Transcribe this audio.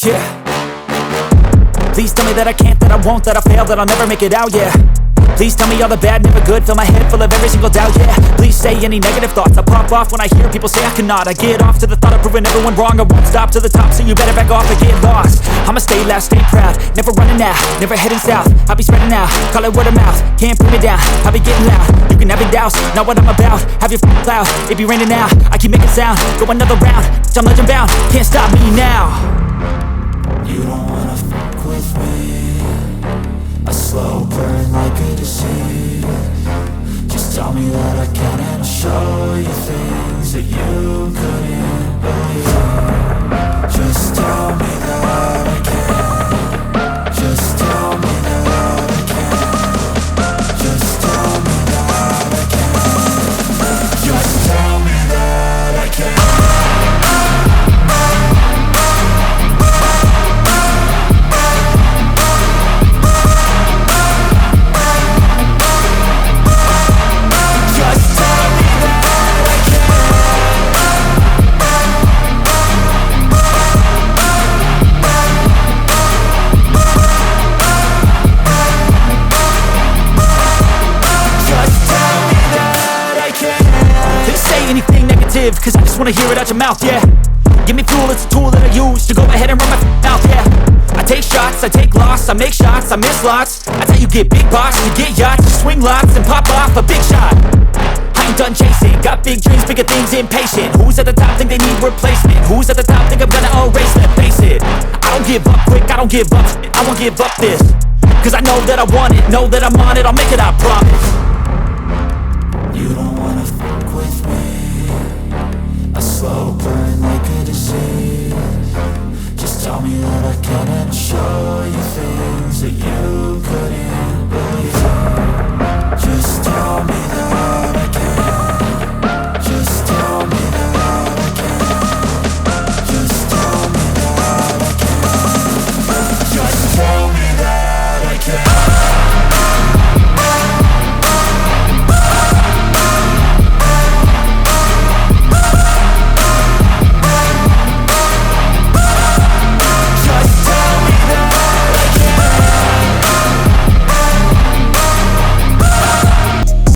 Yeah. Please tell me that I can't, that I won't, that I fail, that I'll never make it out, yeah. Please tell me all the bad, never good, fill my head full of every single doubt, yeah. Please say any negative thoughts, I pop off when I hear people say I cannot. I get off to the thought of proving everyone wrong, I won't stop to the top, so you better back off and get lost. I'ma stay loud, stay proud, never running out, never heading south. I'll be spreading out, call it word of mouth, can't put me down, I'll be getting loud. You can have your doubts, not what I'm about, have your cloud, it be raining now, I keep making sound, go another round, I'm legend bound, can't stop me now. You don't wanna fuck with me, a slow burn like a disease. Just tell me that I can and I'll show you things that you couldn't believe. Just tell me that I can. Just tell me that I can. Just tell me that I can. Just tell me that I can. Cause I just wanna hear it out your mouth, yeah. Give me fuel, it's a tool that I use to go ahead and run my mouth, yeah. I take shots, I take loss, I make shots, I miss lots. That's how you get big box, you get yachts, you swing lots and pop off a big shot. I ain't done chasing, got big dreams, bigger things, impatient. Who's at the top think they need replacement? Who's at the top think I'm gonna erase them? Face it, I don't give up quick, I don't give up, I won't give up this. Cause I know that I want it, know that I'm on it, I'll make it, I promise.